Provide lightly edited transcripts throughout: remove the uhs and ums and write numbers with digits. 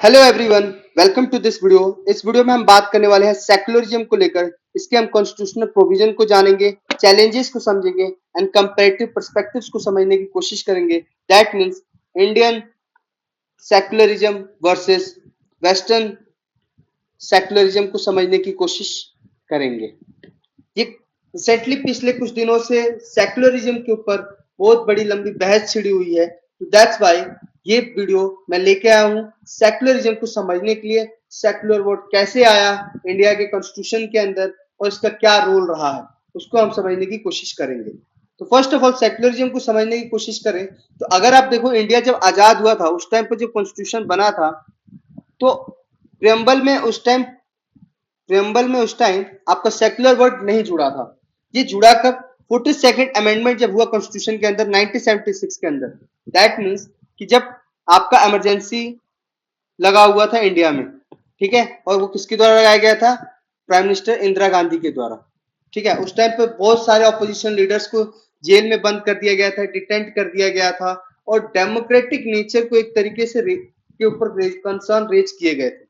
Hello everyone, welcome to this video. इस video में हम बात करने वाले हैं सेक्युलरिज्म को लेकर। इसके हम कॉन्स्टिट्यूशनल प्रोविजन को जानेंगे, चैलेंजेस को समझेंगे एंड कंपैरेटिव पर्सपेक्टिव्स को समझने की कोशिश करेंगे। That means Indian secularism versus western secularism को समझने की कोशिश करेंगे। ये रिसेंटली पिछले कुछ दिनों से सेक्युलरिज्म के ऊपर बहुत बड़ी लंबी बहस छिड़ी हुई है, तो दैट्स वाई ये वीडियो मैं लेके आया हूँ सेक्युलरिज्म को समझने के लिए। सेक्युलर वर्ड कैसे आया इंडिया के कॉन्स्टिट्यूशन के अंदर और इसका क्या रोल रहा है, उसको हम समझने की कोशिश करेंगे। तो फर्स्ट ऑफ ऑल सेक्युलरिज्म को समझने की कोशिश करें तो अगर आप देखो, इंडिया जब आजाद हुआ था उस टाइम पर जो कॉन्स्टिट्यूशन बना था, तो प्रियम्बल में उस टाइम आपका सेक्युलर वर्ड नहीं जुड़ा था। ये जुड़ा कब? 42nd अमेंडमेंट जब हुआ कॉन्स्टिट्यूशन के अंदर 1976 के अंदर। दैट मीन्स कि जब आपका इमरजेंसी लगा हुआ था इंडिया में, ठीक है, और वो किसके द्वारा लगाया गया था? प्राइम मिनिस्टर इंदिरा गांधी के द्वारा। ठीक है, उस टाइम पे बहुत सारे ऑपोजिशन लीडर्स को जेल में बंद कर दिया गया था, डिटेंट कर दिया गया था, और डेमोक्रेटिक नेचर को एक तरीके से के ऊपर कंसर्न रेज किए गए थे।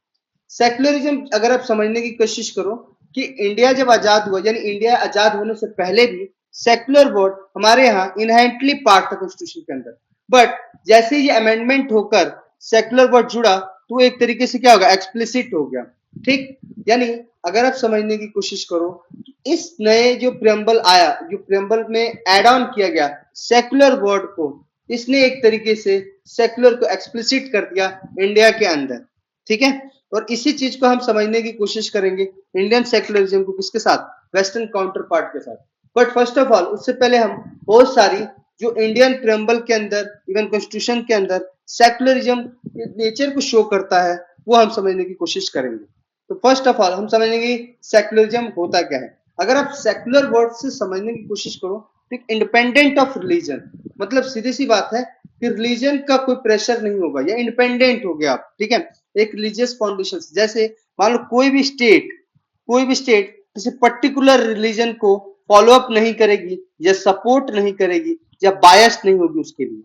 सेक्युलरिज्म अगर आप समझने की कोशिश करो कि इंडिया जब आजाद हुआ, यानी इंडिया आजाद होने से पहले भी सेक्युलर वर्ड हमारे यहाँ इनहेरेंटली पार्ट था कॉन्स्टिट्यूशन के अंदर। बट जैसे ये अमेंडमेंट होकर सेक्युलर वर्ड जुड़ा तो एक तरीके से क्या होगा? एक्सप्लिसिट हो गया। ठीक, यानी अगर आप समझने की कोशिश करो, इस नए जो प्रियम्बल आया, जो प्रियम्बल में एड ऑन किया गया सेक्युलर वर्ड को, इसने एक तरीके से सेक्युलर को एक्सप्लिसिट कर दिया इंडिया के अंदर। ठीक है, और इसी चीज को हम समझने की कोशिश करेंगे इंडियन सेक्युलरिज्म को किसके साथ? वेस्टर्न काउंटर पार्ट के साथ। बट फर्स्ट ऑफ ऑल उससे पहले हम बहुत सारी जो इंडियन प्रियम्बल के अंदर, इवन कॉन्स्टिट्यूशन के अंदर सेक्युलरिज्म नेचर को शो करता है, वो हम समझने की कोशिश करेंगे। तो फर्स्ट ऑफ ऑल हम समझेंगे सेक्युलरिज्म होता क्या है। अगर आप सेक्युलर वर्ड से समझने की कोशिश करो तो इंडिपेंडेंट ऑफ रिलीजन, मतलब सीधी सी बात है कि रिलीजन का कोई प्रेशर नहीं होगा या इंडिपेंडेंट हो गया आप। ठीक है, एक रिलीजियस फाउंडेशन, जैसे मान लो कोई भी स्टेट किसी पर्टिकुलर रिलीजन को फॉलो अप नहीं करेगी या सपोर्ट नहीं करेगी या बायस नहीं होगी उसके लिए।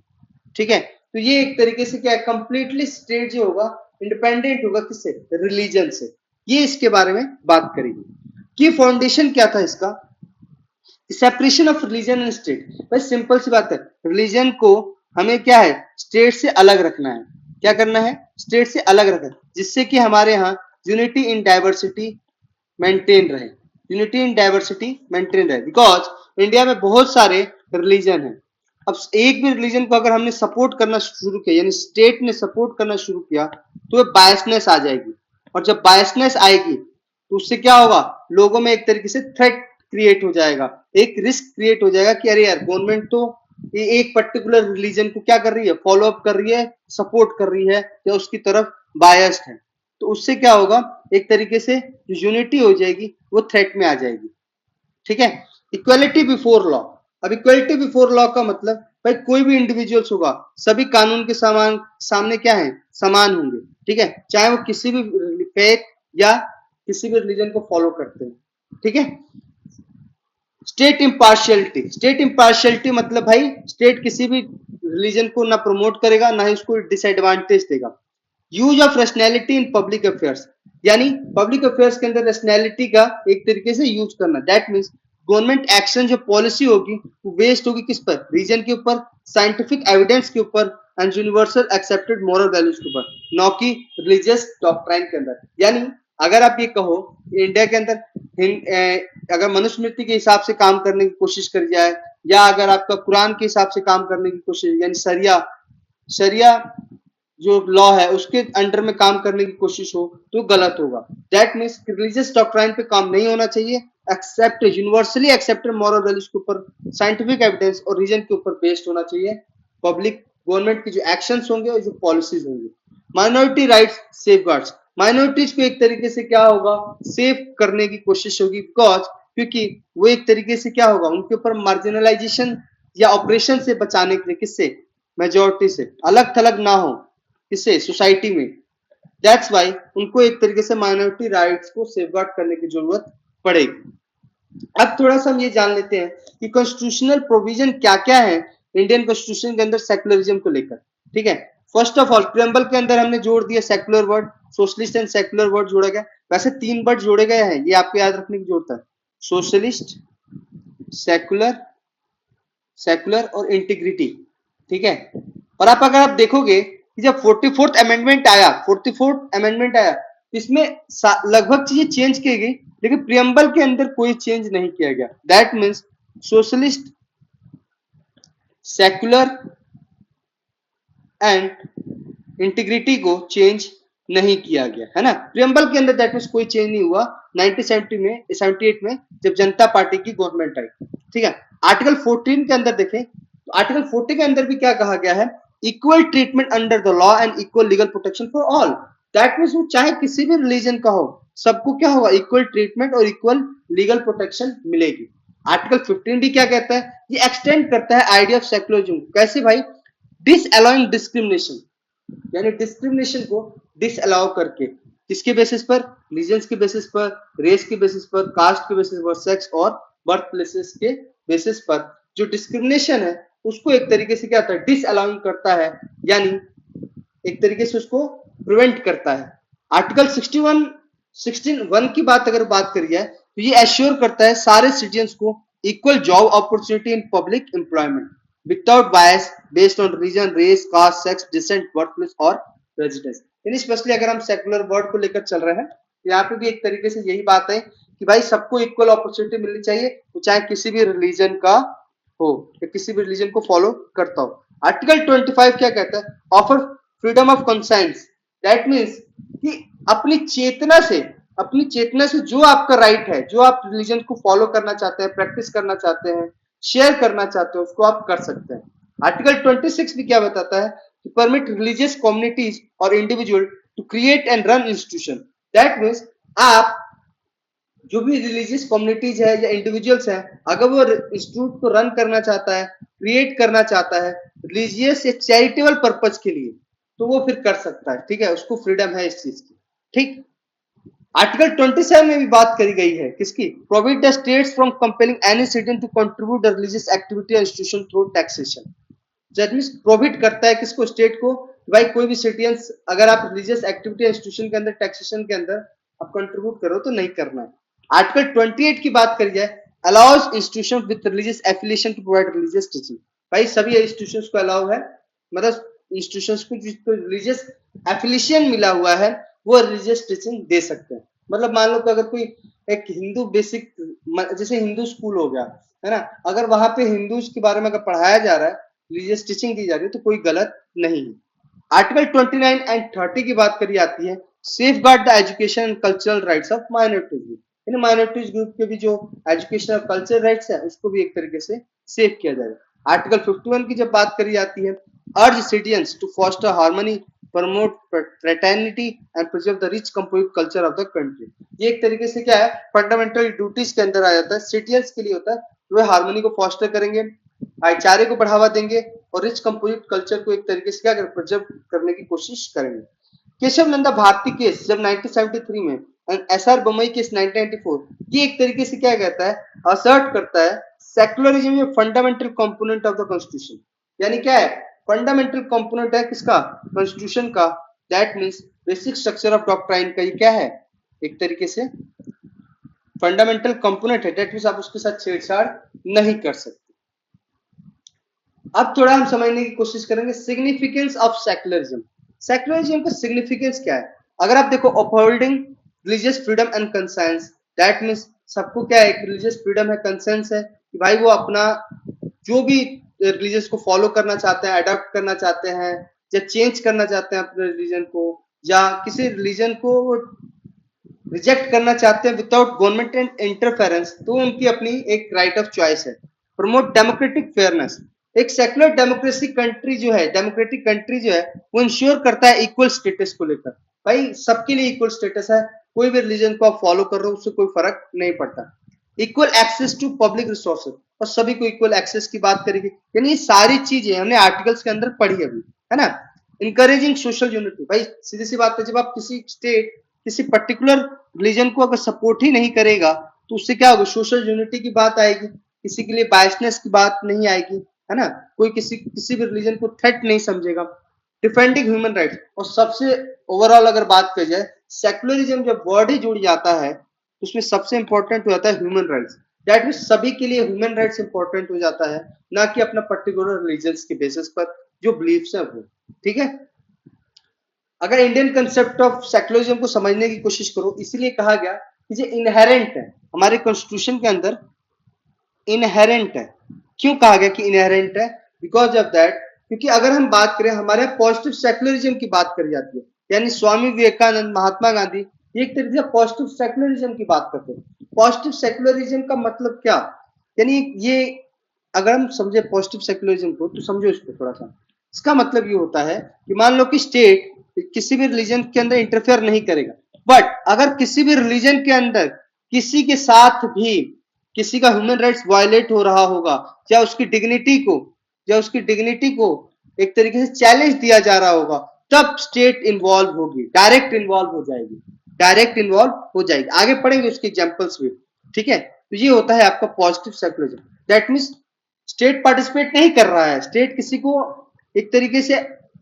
ठीक है, तो ये एक तरीके से क्या है, कंप्लीटली स्टेट जो होगा इंडिपेंडेंट होगा किससे? रिलीजन से। ये इसके बारे में बात करेंगे कि फाउंडेशन क्या था इसका, separation of religion and state. भाई सिंपल सी बात है, रिलीजन को हमें क्या है? स्टेट से अलग रखना है। क्या करना है? स्टेट से अलग रखना है, जिससे कि हमारे यहाँ यूनिटी इन डाइवर्सिटी मेंटेन रहे। यूनिटी इन डाइवर्सिटी मेंटेन रहे, बिकॉज इंडिया में बहुत सारे रिलीजन है। अब एक भी रिलीजन को अगर हमने सपोर्ट करना शुरू किया, यानी स्टेट ने सपोर्ट करना शुरू किया, तो बायसनेस आ जाएगी। और जब बायसनेस आएगी तो उससे क्या होगा? लोगों में एक तरीके से थ्रेट क्रिएट हो जाएगा, एक रिस्क क्रिएट हो जाएगा कि अरे यार, गवर्नमेंट तो ये एक पर्टिकुलर रिलीजन को क्या कर रही है? फॉलो अप कर रही है, सपोर्ट कर रही है, या उसकी तरफ बायस्ड है। तो उससे क्या होगा? एक तरीके से जो यूनिटी हो जाएगी वो थ्रेट में आ जाएगी। ठीक है, इक्वलिटी बिफोर लॉ। अब इक्वलिटी बिफोर लॉ का मतलब, भाई कोई भी इंडिविजुअल्स होगा, सभी कानून के सामने क्या है? समान होंगे। ठीक है, चाहे वो किसी भी फेथ या किसी भी रिलीजन को फॉलो करते हैं। ठीक है, स्टेट इम्पार्शियलिटी मतलब भाई स्टेट किसी भी रिलीजन को ना प्रमोट करेगा ना ही उसको डिसएडवांटेज देगा। Use of rationality in public affairs, यानी पब्लिक अफेयर्स के अंदर रैशनैलिटी का एक तरीके से यूज करना। दैट मीन्स गवर्नमेंट एक्शन जो पॉलिसी होगी वो बेस्ड होगी किस पर? रीजन के ऊपर, साइंटिफिक एविडेंस के ऊपर and universal accepted moral values के ऊपर, न कि रिलीजियस डॉक्ट्राइन के अंदर। यानी अगर आप ये कहो इंडिया के अंदर अगर मनुस्मृति के हिसाब से काम करने की कोशिश करी जाए, या अगर आपका कुरान के हिसाब से काम करने की कोशिश, यानी शरिया शरिया जो लॉ है उसके अंडर में काम करने की कोशिश हो, तो गलत होगा। दैट मीन्स रिलीजियस डॉक्ट्राइन पे काम नहीं होना चाहिए, except universally accepted moral values के ऊपर, साइंटिफिक एविडेंस और रीजन के ऊपर बेस्ड होना चाहिए पब्लिक गवर्नमेंट की जो एक्शंस होंगे और जो पॉलिसीज होंगी। माइनॉरिटी राइट्स सेफगार्ड्स, माइनॉरिटीज को एक तरीके से क्या होगा? सेव करने की कोशिश होगी, बिकॉज क्योंकि वो एक तरीके से क्या होगा? उनके ऊपर मार्जिनलाइजेशन या ऑपरेशन से बचाने के लिए, किससे? मेजोरिटी से अलग थलग ना हो, किससे? सोसाइटी में। दैट्स वाई उनको एक तरीके से माइनॉरिटी राइट्स को सेफगार्ड करने की जरूरत पड़ेगी। अब थोड़ा सा हम ये जान लेते हैं कि कॉन्स्टिट्यूशनल प्रोविजन क्या क्या है इंडियन कॉन्स्टिट्यूशन के अंदर सेक्युलरिज्म को लेकर। ठीक है, फर्स्ट ऑफ ऑल प्रियम्बल के अंदर हमने जोड़ दिया secular word, socialist and secular word जोड़ा गया। वैसे 3 वर्ड जोड़े गए हैं, ये आपको याद रखने की जरूरत है, सोशलिस्ट, सेक्युलर, सेक्युलर और इंटीग्रिटी, ठीक है। और आप अगर आप देखोगे कि जब 44th अमेंडमेंट आया, 44th अमेंडमेंट आया, इसमें लगभग चीजें चेंज की गई, लेकिन प्रियम्बल के अंदर कोई चेंज नहीं किया गया। That means socialist, secular and integrity को चेंज नहीं किया गया, है ना। प्रियम्बल के अंदर दैट मीन्स कोई चेंज नहीं हुआ 1970 में, 78 में जब जनता पार्टी की गवर्नमेंट आई, ठीक है। आर्टिकल 14 के अंदर देखें तो आर्टिकल 40 के अंदर भी क्या कहा गया है, equal treatment under the law and equal legal protection for all. That means वो चाहे किसी भी रिलीजन का हो, सबको क्या होगा, इक्वल ट्रीटमेंट और इक्वल लीगल प्रोटेक्शन मिलेगी। आर्टिकल 15 भी क्या कहता है, ये एक्सटेंड करता है आइडिया ऑफ सेक्युलरिज्म। कैसे भाई, डिसअलाउइंग डिस्क्रिमिनेशन, यानी डिस्क्रिमिनेशन को डिसअलाउ करके, किसके बेसिस पर, रिलीजन के बेसिस पर, रेस के बेसिस पर, कास्ट के बेसिस पर, सेक्स और बर्थ प्लेसेस के बेसिस पर जो डिस्क्रिमिनेशन है उसको एक तरीके से क्या होता है, डिसअलाउइंग करता है, यानी एक तरीके से उसको प्रिवेंट करता है। आर्टिकल 16 की बात अगर बात करी जाए तो ये एश्योर करता है सारे सिटीजन्स को equal job opportunity in public employment without bias based on reason, race, caste, sex, descent, birth place और रेजिडेंस। यानी स्पेशली अगर हम सेकुलर वर्ड को लेकर चल रहे हैं तो यहाँ पे भी एक तरीके से यही बात है कि भाई सबको इक्वल अपॉर्चुनिटी मिलनी चाहिए, तो चाहे किसी भी रिलीजन का हो या किसी भी रिलीजन को फॉलो करता हो। आर्टिकल 25 क्या कहता है, offer freedom of conscience. That means कि अपनी चेतना से जो आपका राइट है, जो आप रिलीजन को फॉलो करना चाहते हैं, प्रैक्टिस करना चाहते हैं, शेयर करना चाहते हो, उसको आप कर सकते हैं। आर्टिकल 26 भी क्या बताता है, कि परमिट रिलीजियस कम्युनिटीज और individual to create and run institution. That means आप जो भी रिलीजियस कम्युनिटीज है या इंडिविजुअल्स हैं, अगर वो इंस्टीट्यूट को रन करना चाहता है, क्रिएट करना चाहता है रिलीजियस या चैरिटेबल पर्पज के लिए, तो वो फिर कर सकता है, ठीक है, उसको फ्रीडम है इस चीज की, ठीक। आर्टिकल 27 में भी बात करी गई है किसकी, prohibit the states from compelling any citizen to contribute the religious activity institution through taxation. That means prohibit करता है किसको, स्टेट को, भाई कोई भी सिटीजन अगर आप रिलीजियस एक्टिविटी इंस्टीट्यूशन के अंदर, टैक्सेशन के अंदर आप कंट्रीब्यूट करो तो नहीं करना है। आर्टिकल 28 की बात करी जाए, allows institution with religious affiliation to provide religious teaching. भाई सभी इंस्टीट्यूशंस को अलाउ है, मतलब इंस्टीट्यूशंस को जिसको रिलीजियस एफिलिएशन मिला हुआ है वो रिलीजियस टीचिंग दे सकते हैं। मतलब मान लो कि अगर कोई एक हिंदू बेसिक, जैसे हिंदू स्कूल हो गया, है ना, अगर वहां पे हिंदूज के बारे में अगर पढ़ाया जा रहा है, रिलीजियस टीचिंग दी जा रही है, तो कोई गलत नहीं है। आर्टिकल 29 एंड 30 की बात करी जाती है, safe guard the education and cultural rights of minorities group. In minorities group के भी जो एजुकेशन और कल्चरल राइट्स है उसको भी एक तरीके से सेव किया जाएगा। आर्टिकल 51 की जब बात करी जाती है, urge citizens to foster harmony, promote fraternity and preserve the rich composite culture of the country. ये एक तरीके से क्या है, फंडामेंटल ड्यूटीज के अंदर आ जाता है, सिटीजन्स के लिए होता है, वो हार्मनी को फॉस्टर करेंगे, भाईचारे को बढ़ावा देंगे और रिच कंपोजिट कल्चर को एक तरीके से क्या प्रिजर्व करने की कोशिश करेंगे। केशव नंदा भारती केस जब 1973 में एंड एसआर बम्बई केस 1994, ये एक तरीके से क्या कहता है, असर्ट करता है सेक्युलरिज्म में fundamental component of the constitution. यानी क्या है, फंडामेंटल कंपोनेंट है किसका, कॉन्स्टिट्यूशन का। That means basic structure of doctrine का ये क्या है, एक तरीके से फंडामेंटल कंपोनेंट है। दैट मींस आप उसके साथ छेड़छाड़ नहीं कर सकते। अब थोड़ा हम समझने की कोशिश करेंगे सिग्निफिकेंस ऑफ सेक्युलरिज्म। सेक्युलरिज्म का सिग्निफिकेंस क्या है, अगर आप देखो upholding religious freedom and conscience. That means सबको क्या है, रिलीजियस फ्रीडम है, कंसेंस है कि भाई वो अपना जो भी रिलीजियस को फॉलो करना चाहते हैं, अडॉप्ट करना चाहते हैं या चेंज करना चाहते हैं अपने रिलीजन को, या किसी रिलीजन को रिजेक्ट करना चाहते हैं विदाउट गवर्नमेंट एंड इंटरफेरेंस, तो उनकी अपनी एक राइट ऑफ चॉइस है। प्रमोट डेमोक्रेटिक फेयरनेस, एक सेक्युलर डेमोक्रेसी कंट्री जो है, डेमोक्रेटिक कंट्री जो है, वो इंश्योर करता है इक्वल स्टेटस को लेकर, भाई सबके लिए इक्वल स्टेटस है, कोई भी रिलीजन को आप फॉलो कर रहे हो उससे कोई फर्क नहीं पड़ता। Equal access to public resources, और सभी को इक्वल एक्सेस की बात करेंगे, यानी ये सारी चीजें हमने आर्टिकल्स के अंदर पढ़ी अभी, है ना। इंकरेजिंग सोशल यूनिटी, भाई सीधी सी बात है, जब आप किसी स्टेट किसी पर्टिकुलर रिलीजन को अगर सपोर्ट ही नहीं करेगा तो उससे क्या होगा, सोशल यूनिटी की बात आएगी, किसी के लिए बायसनेस की बात नहीं आएगी, है ना, कोई किसी भी रिलीजन को थ्रेट नहीं समझेगा। Defending human rights. और सबसे ओवरऑल अगर बात की जाए, सेक्युलरिज्म जब वर्ड ही जुड़ जाता है तो उसमें सबसे इंपॉर्टेंट हो जाता है ह्यूमन राइट्स। दैट मीन सभी के लिए ह्यूमन राइट्स इंपॉर्टेंट हो जाता है, ना कि अपना पर्टिकुलर रिलीजन के बेसिस पर जो बिलीफ्स है वो। ठीक है, अगर इंडियन कंसेप्ट ऑफ सेक्युलरिज्म को समझने की कोशिश करो, इसीलिए कहा गया कि ये इनहेरेंट है हमारे कॉन्स्टिट्यूशन के अंदर, इनहेरेंट है। क्यों कहा गया कि इनहेरेंट है? बिकॉज ऑफ दैट, क्योंकि अगर हम बात करें हमारे पॉजिटिव सेक्युलरिज्म की बात करी जाती है, यानी स्वामी विवेकानंद, महात्मा गांधी, ये एक तरीके से पॉजिटिव सेक्युलरिज्म की बात करते हैं। पॉजिटिव सेक्युलरिज्म का मतलब क्या, यानी ये अगर हम समझे पॉजिटिव सेक्युलरिज्म को तो समझो इसको थोड़ा सा। इसका मतलब ये होता है कि मान लो कि स्टेट किसी भी रिलीजन के अंदर इंटरफेयर नहीं करेगा, बट अगर किसी भी रिलीजन के अंदर किसी के साथ भी किसी का ह्यूमन राइट्स वायलेट हो रहा होगा, या उसकी डिग्निटी को एक तरीके से चैलेंज दिया जा रहा होगा, तब स्टेट इन्वॉल्व होगी, डायरेक्ट इन्वॉल्व हो जाएगी, डायरेक्ट इन्वॉल्व हो जाएगी। आगे पढ़ेंगे उसके एग्जांपल्स भी। ठीक है, तो ये होता है आपका positive secularism. That means state participate नहीं कर रहा है, स्टेट किसी को एक तरीके से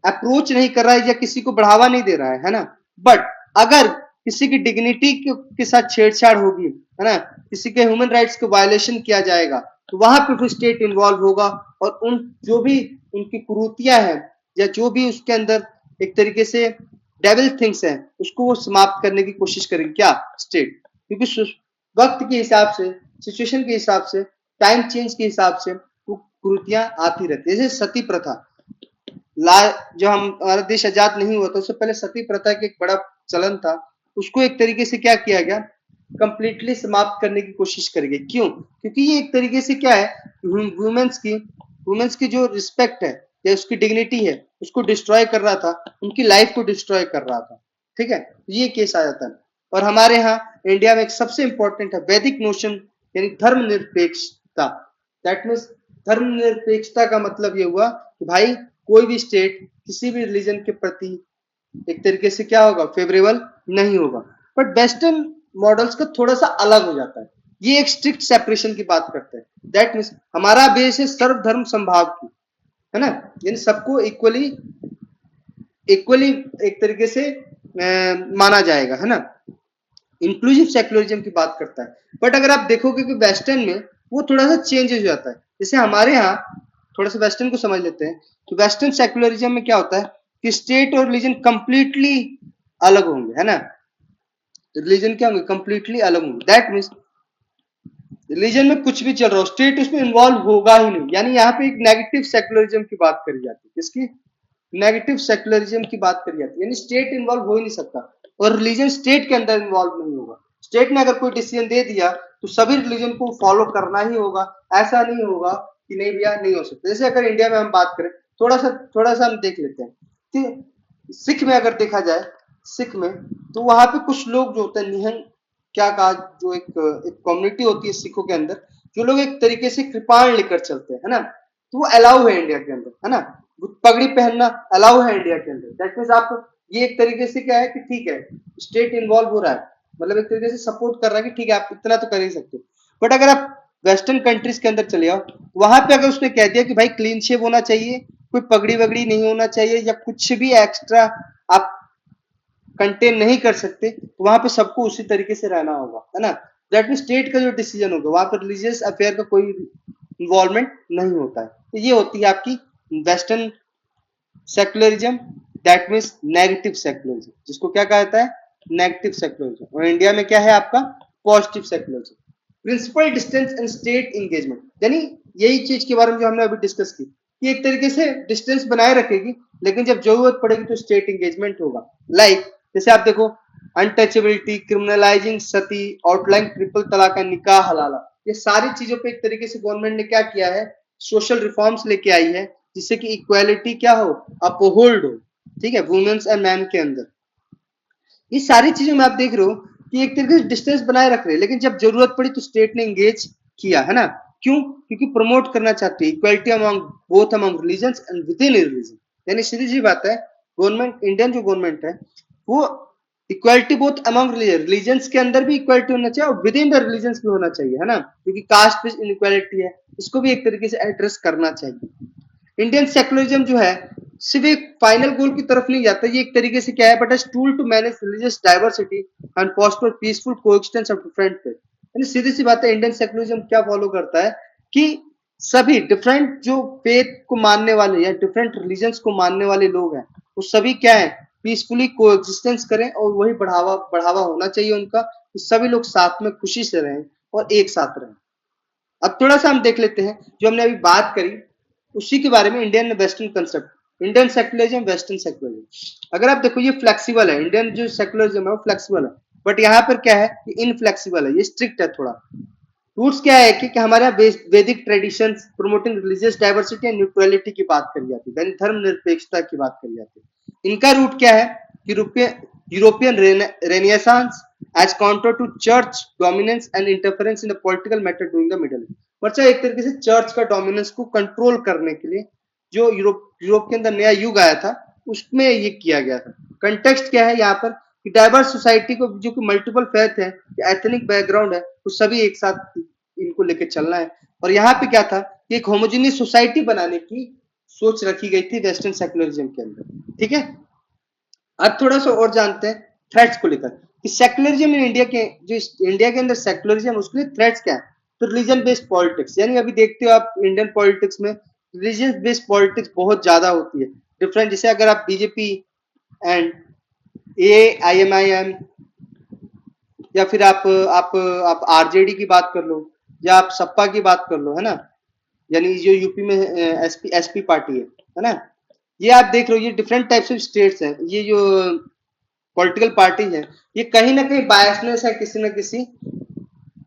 अप्रोच नहीं कर रहा है या किसी को बढ़ावा नहीं दे रहा है ना। बट अगर किसी की डिग्निटी के साथ छेड़छाड़ होगी, है ना, किसी के ह्यूमन राइट्स को वायलेशन किया जाएगा, तो वहां पे फिर स्टेट इन्वॉल्व होगा और उन जो भी उनकी कुरीतियां हैं या जो भी उसके अंदर एक तरीके से डेविल थिंग्स हैं उसको वो समाप्त करने की कोशिश करेंगे, क्या, स्टेट। क्योंकि वक्त के हिसाब से, सिचुएशन के हिसाब से, टाइम चेंज के हिसाब से वो कुरीतियां आती रहती है। जैसे सती प्रथा, जो हमारा देश आजाद नहीं हुआ था उससे पहले सती प्रथा के एक बड़ा चलन था, उसको एक तरीके से क्या किया गया, कंप्लीटली समाप्त करने की कोशिश करी गई। क्यों? क्योंकि ये एक तरीके से क्या है, वुमेन्स की जो रिस्पेक्ट है या उसकी डिग्निटी है उसको डिस्ट्रॉय कर रहा था, उनकी लाइफ को डिस्ट्रॉय कर रहा था। ठीक है, ये केस आ जाता है। और हमारे यहाँ इंडिया में एक सबसे इंपॉर्टेंट है वैदिक नोशन, यानी धर्मनिरपेक्षता। दैट मीन्स धर्मनिरपेक्षता का मतलब ये हुआ कि भाई कोई भी स्टेट किसी भी रिलीजन के प्रति एक तरीके से क्या होगा, फेवरेबल नहीं होगा। बट वेस्टर्न मॉडल्स का थोड़ा सा अलग हो जाता है, ये एक स्ट्रिक्ट सेपरेशन की बात करते हैं। दैट मीन्स हमारा बेस है सर्वधर्म संभाव की, है ना, यानी सबको इक्वली इक्वली एक तरीके से माना जाएगा, है ना। इंक्लूसिव सेक्युलरिज्म की बात करता है। बट अगर आप देखोगे कि वेस्टर्न में वो थोड़ा सा चेंज हो जाता है। जैसे हमारे यहाँ थोड़ा सा वेस्टर्न को समझ लेते हैं, तो वेस्टर्न सेक्युलरिज्म में क्या होता है कि स्टेट और रिलीजन कंप्लीटली अलग होंगे, है ना। रिलीजन क्या होंगे, कंप्लीटली अलग होंगे। दैट मीन्स रिलीजन में कुछ भी चल रहा हो, स्टेट उसमें इन्वॉल्व होगा ही नहीं। यानी यहाँ पे एक नेगेटिव सेक्युलरिज्म की बात करी जाती है, किसकी, नेगेटिव सेक्युलरिज्म की बात करी जाती है, यानी स्टेट इन्वॉल्व हो ही नहीं सकता। और रिलीजन स्टेट के अंदर इन्वॉल्व नहीं होगा। स्टेट ने अगर कोई डिसीजन दे दिया तो सभी रिलीजन को फॉलो करना ही होगा, ऐसा नहीं होगा कि नहीं भैया नहीं हो सकता। जैसे अगर इंडिया में हम बात करें, थोड़ा सा हम देख लेते हैं कि सिख में अगर देखा जाए, सिख में तो वहां पे कुछ लोग जो होते हैं निहंग, क्या कहा, जो एक कम्युनिटी होती है सिखों के अंदर, जो लोग एक तरीके से कृपाण लेकर चलते हैं, है ना, तो वो अलाउ है इंडिया के अंदर, है ना। पगड़ी पहनना अलाउ है इंडिया के अंदर। दैट मीन्स आप ये एक तरीके से क्या है कि ठीक है स्टेट इन्वॉल्व हो रहा है, मतलब एक तरीके से सपोर्ट कर रहा है कि ठीक है आप इतना तो कर ही सकते हो। बट अगर आप वेस्टर्न कंट्रीज के अंदर चले आओ, वहां पे अगर उसने कह दिया कि भाई क्लीन शेव होना चाहिए, कोई पगड़ी वगड़ी नहीं होना चाहिए, या कुछ भी एक्स्ट्रा आप कंटेन नहीं कर सकते, तो वहां पे सबको उसी तरीके से रहना होगा, है ना। दैट मीन स्टेट का जो डिसीजन होगा वहां पर रिलीजियस अफेयर का कोई इन्वॉल्वमेंट नहीं होता है। तो ये होती है आपकी western secularism, that means negative secularism, जिसको क्या कहता है, नेगेटिव सेक्युलरिज्म। और इंडिया में क्या है आपका positive secularism. Principle distance and state engagement, यानी यही चीज के बारे में जो हमने अभी डिस्कस की, कि एक तरीके से डिस्टेंस बनाए रखेगी, लेकिन जब जरूरत पड़ेगी तो स्टेट एंगेजमेंट होगा। लाइक जैसे आप देखो अनटचेबिलिटी, क्रिमिनलाइजिंग सती, आउटलाइन ट्रिपल तलाक का निकाह हलाला, ये सारी चीजों पे एक तरीके से गवर्नमेंट ने क्या किया है, सोशल रिफॉर्म्स लेके आई है, जिससे कि इक्वालिटी क्या हो, अपहोल्ड हो। ठीक है, वुमेन्स एंड मैन के अंदर ये सारी चीजों में आप देख रहे हो कि एक तरीके से डिस्टेंस बनाए रख रहे हैं, लेकिन जब जरूरत पड़ी तो स्टेट ने एंगेज किया, है ना। क्यों? क्योंकि प्रमोट करना चाहते हैं equality among both among religions and with in religion. यानी सीधी सी बात है, गवर्नमेंट, इंडियन जो गवर्नमेंट है वो इक्वालिटी बोथ अमंग रिलीजन्स के अंदर भी इक्वालिटी होना चाहिए और विद इन द रिलीजन्स भी होना चाहिए, है ना, क्योंकि कास्ट बेस्ड इनइक्वालिटी है, इसको भी एक तरीके से एड्रेस करना चाहिए। इंडियन सेकुलरिज्म जो है सिर्फ एक फाइनल गोल की तरफ नहीं जाता, ये एक तरीके से क्या है, but as tool to manage religious diversity and foster peaceful coexistence of different faith. यानी सीधी सी बात है, इंडियन सेकुलरिज्म क्या फॉलो करता है कि सभी डिफरेंट जो फेथ को मानने वाले या डिफरेंट रिलीजन्स को मानने वाले लोग हैं, वो सभी क्या है, पीसफुली कोएक्सिस्टेंस करें, और वही बढ़ावा बढ़ावा होना चाहिए उनका कि सभी लोग साथ में खुशी से रहें और एक साथ रहें। अब थोड़ा सा हम देख लेते हैं जो हमने अभी बात करी उसी के बारे में, Indian western concept, Indian secularism, western secularism. अगर आप देखो ये फ्लेक्सिबल है, इंडियन जो सेकुलरिज्म है वो फ्लेक्सिबल है, बट यहाँ पर क्या है कि इनफ्लेक्सिबल है, ये स्ट्रिक्ट है थोड़ा। रूट्स क्या है कि हमारे यहाँ वैदिक traditions promoting religious diversity and neutrality की बात करी जाती है, धर्म निरपेक्षता की बात करी जाती है। इनका रूट क्या है, European renaissance as counter to church dominance and interference in the political matter during the middle. मतलब एक तरीके से चर्च का डोमिनेंस को कंट्रोल करने के लिए जो यूरोप के अंदर नया युग आया था उसमें ये किया गया था। कंटेक्स्ट क्या है यहाँ पर कि डाइवर्स सोसाइटी को जो कि मल्टीपल फेथ है या एथनिक बैकग्राउंड है, वो सभी एक साथ इनको लेके चलना है। और यहाँ पे क्या था कि एक होमोजेनियस सोसाइटी बनाने की सोच रखी गई थी वेस्टर्न सेकुलरिज्म के अंदर। ठीक है, अब थोड़ा सा और जानते हैं थ्रेट्स को लेकर कि सेकुलरिज्म इन इंडिया के, जो इंडिया के अंदर सेकुलरिज्म उसके लिए थ्रेट्स क्या है। तो रिलीजन बेस्ड पॉलिटिक्स, यानी अभी देखते हो आप इंडियन पॉलिटिक्स में रिलीजन बेस्ड पॉलिटिक्स बहुत ज्यादा होती है डिफरेंट। जैसे अगर आप बीजेपी एंड AIMIM या फिर आप आरजेडी की बात कर लो या आप सपा की बात कर लो, है ना, यानी जो यूपी में एसपी पार्टी है ना, ये आप देख रहे हो, ये डिफरेंट टाइप्स ऑफ स्टेट्स हैं, ये जो पॉलिटिकल पार्टी है ये कहीं ना कहीं बायसनेस है किसी न किसी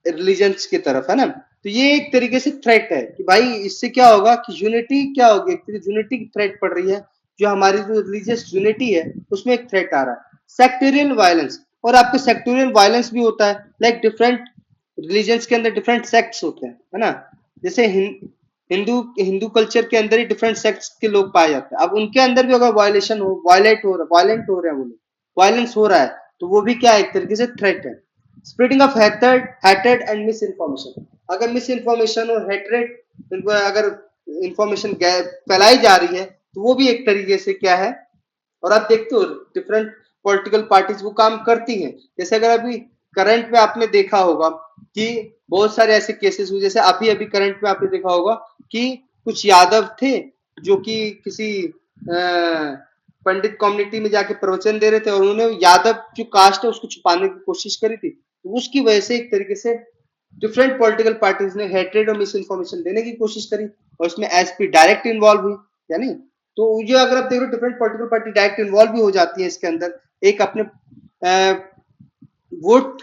रिलीजन्स की तरफ, है ना। तो ये एक तरीके से थ्रेट है कि भाई इससे क्या होगा कि यूनिटी क्या होगी, एक तरीके यूनिटी की थ्रेट पड़ रही है, जो हमारी जो रिलीजियस यूनिटी है उसमें एक थ्रेट आ रहा है। सेक्टेरियन वायलेंस, और आपके सेक्टेरियन वायलेंस भी होता है, लाइक डिफरेंट रिलीजन्स के अंदर डिफरेंट सेक्ट्स होते हैं, है ना। जैसे हिंदू हिंदू कल्चर के अंदर ही डिफरेंट सेक्ट्स के लोग पाए जाते हैं, अब उनके अंदर भी अगर वायलेशन हो, वायलेट हो रहा है वो लोग, वायलेंस हो रहा है, तो वो भी क्या एक तरीके से थ्रेट है। Spreading of hatred and miss information, अगर मिस इन्फॉर्मेशन और हेट्रेड अगर इंफॉर्मेशन फैलाई जा रही है तो वो भी एक तरीके से क्या है। और आप देखते हो डिफरेंट पॉलिटिकल पार्टीज वो काम करती हैं, जैसे अगर अभी करंट में आपने देखा होगा कि बहुत सारे ऐसे केसेस हुए, जैसे अभी अभी करंट में आपने देखा होगा कि कुछ यादव थे जो कि किसी पंडित कम्युनिटी में जाके प्रवचन दे रहे थे और उन्होंने यादव जो कास्ट है उसको छुपाने की कोशिश करी थी, तो उसकी वजह से एक तरीके से डिफरेंट पॉलिटिकल पार्टीज ने हेट्रेड और मिस इन्फॉर्मेशन देने की कोशिश करी और उसमें एसपी डायरेक्ट इन्वॉल्व हुई, यानी तो ये अगर आप देख रहे हो different political party direct involve भी हो जाती है इसके अंदर, एक अपने वोट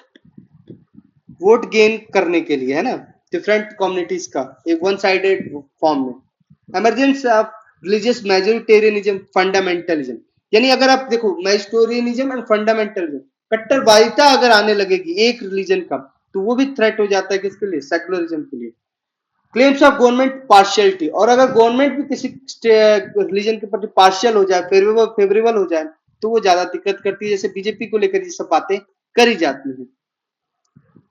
वोट गेन करने के लिए, है ना, डिफरेंट कम्युनिटीज का एक वन साइडेड फॉर्म में। Emergence of religious majoritarianism fundamentalism, यानी अगर आप देखो मेजोरिटेरियनिज्म एंड फंडामेंटलिज्म, कट्टरवादिता अगर आने लगेगी एक रिलीजन का तो वो भी थ्रेट हो जाता है किसके लिए, सेकुलरिज्म के लिए। क्लेम्स ऑफ गवर्नमेंट पार्शियलिटी, और अगर गवर्नमेंट भी किसी रिलीजन के प्रति पार्शियल हो जाए, फेवरेबल हो जाए, तो वो ज्यादा दिक्कत करती है, जैसे बीजेपी को लेकर ये सब बातें करी जाती है।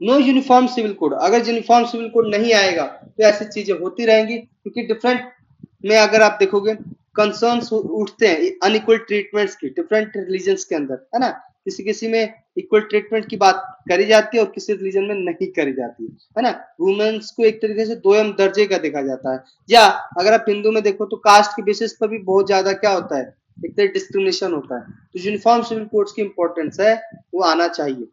नो यूनिफॉर्म सिविल कोड, अगर यूनिफॉर्म सिविल कोड नहीं आएगा तो ऐसी चीजें होती रहेंगी, क्योंकि डिफरेंट में अगर आप देखोगे कंसर्न्स उठते हैं अनइक्वल ट्रीटमेंट्स की डिफरेंट रिलीजन्स के अंदर, है ना, किसी किसी में इक्वल ट्रीटमेंट की बात करी जाती है और किसी रिलीजन में नहीं करी जाती है ना। वुमेन्स को एक तरीके से दोयम दर्जे का देखा जाता है, या अगर आप हिंदू में देखो तो कास्ट के बेसिस पर भी बहुत ज्यादा क्या होता है, एक तरह डिस्क्रिमिनेशन होता है। तो यूनिफॉर्म सिविल कोड्स की इंपॉर्टेंस है, वो आना चाहिए।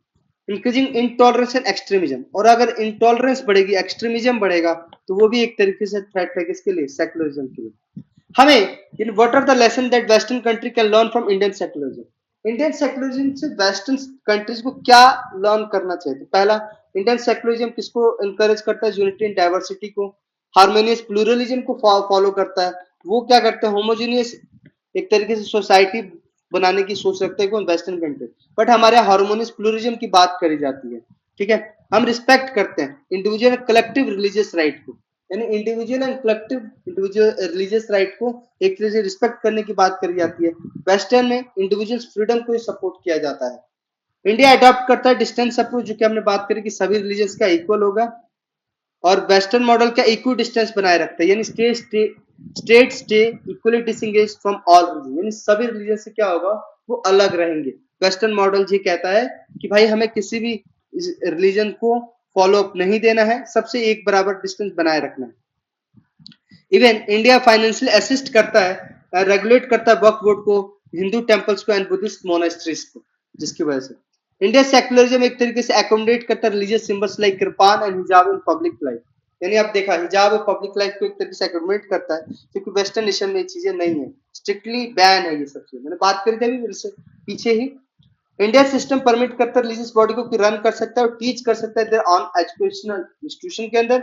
इंक्रीजिंग इंटॉलरेंस एंड एक्सट्रीमिज्म, और अगर इंटॉलरेंस बढ़ेगी, एक्सट्रीमिज्म बढ़ेगा, तो वो भी एक तरीके से थ्रेट है किसके लिए, सेकुलरिज्म के लिए। हमें इन what are the lesson that western country can learn from Indian secularism, Indian secularism से वेस्टर्न कंट्रीज को क्या लर्न करना चाहिए। तो पहला, इंडियन सेकुलरिज्म किसको इनकरेज करता है, यूनिटी एंड डाइवर्सिटी को, हार्मोनियस प्लूरलिज्म को फॉलो करता है, वो क्या करते हैं, होमोजीनियस एक तरीके से सोसाइटी बनाने की सोच रखते हैं कौन, वेस्टर्न कंट्री। बट हमारे हार्मोनियस प्लूरिज्म की बात करी जाती है, ठीक है, हम रिस्पेक्ट करते हैं individual and collective religious right को, यानी individual and collective individual religious right को एक तरह से रिस्पेक्ट करने की बात करी जाती है। वेस्टर्न में इंडिविजुअल फ्रीडम को सपोर्ट किया जाता है। इंडिया अडॉप्ट करता है डिस्टेंस अप्रोच, जो कि हमने बात करी कि सभी रिलीजियस का इक्वल होगा, और वेस्टर्न मॉडल का इक्वी डिस्टेंस बनाए रखता है, यानी state stay equally disengage from all religion, यानी सभी रिलीजन से क्या होगा, वो अलग रहेंगे। वेस्टर्न मॉडल ये कहता है कि भाई हमें किसी भी रिलीजन को फॉलो अप नहीं देना है, सबसे एक बराबर डिस्टेंस बनाए रखना है। इवन इंडिया फाइनेंशियल असिस्ट करता है, रेगुलेट करता है वक्फ बोर्ड को, हिंदू टेम्पल्स को एंड बुद्धिस्ट मोनेस्ट्रीज को, जिसकी वजह से इंडिया सेक्युलरिज्म एक तरीके से अकोमोडेट करता है religious symbols like Kirpan and हिजाब इन पब्लिक लाइफ। यानी आप देखा हिजाब और पब्लिक लाइफ को एक तरीके से अकोमोडेट करता है, क्योंकि वेस्टर्न नेशन में ये चीजें नहीं है, स्ट्रिक्टली बैन है ये सब चीजें। मैंने बात करी थी अभी पीछे ही, इंडिया सिस्टम परमिट करता है रिलीजियस बॉडी को कि रन कर सकता है और टीच कर सकता है देयर ऑन एजुकेशनल इंस्टीट्यूशन के अंदर,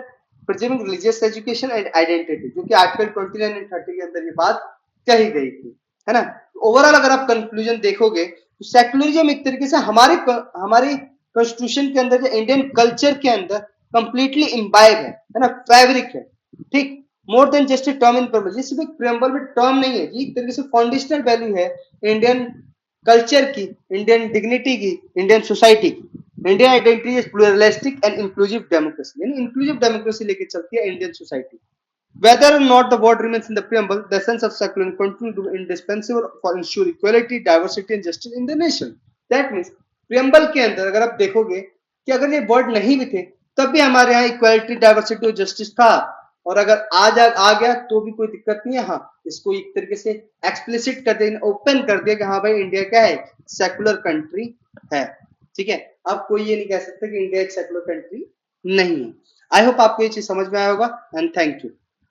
preserving religious education and identity, जो कि आर्टिकल 29 एंड 30 के अंदर ये बात कही गई थी, है ना। ओवरऑल अगर आप कंक्लूजन देखोगे तो सेक्युलरिज्म एक तरीके से हमारे कॉन्स्टिट्यूशन के अंदर, इंडियन कल्चर के अंदर कंप्लीटली इम्बाइब है ना, फैब्रिक है, ठीक। More than just a term in purpose, ये सिर्फ एक प्रियम्बल में टर्म नहीं है, ये एक तरीके से फाउंडेशनल वैल्यू है इंडियन कल्चर की, इंडियन डिग्निटी की, इंडियन सोसाइटी की। Indian identity is pluralistic and inclusive democracy, यानी इंक्लूसिव डेमोक्रेसी लेके चलती है Indian society. Whether or not the word remains in the preamble, the essence of secularism continues to be indispensable for ensure equality, diversity and justice in the nation. That means preamble के अंदर अगर आप देखोगे कि अगर ये word नहीं भी थे तब भी हमारे यहाँ इक्वालिटी, डाइवर्सिटी और जस्टिस था, और अगर आ गया तो भी कोई दिक्कत नहीं है। हाँ, इसको एक तरीके से एक्सप्लिसिट कर दिया, ओपन कर दिया कि हाँ भाई इंडिया क्या है, सेकुलर कंट्री है, ठीक है। अब कोई ये नहीं कह सकता कि इंडिया एक सेकुलर कंट्री नहीं है। आई होप आपको ये चीज समझ में आया होगा, एंड थैंक यू।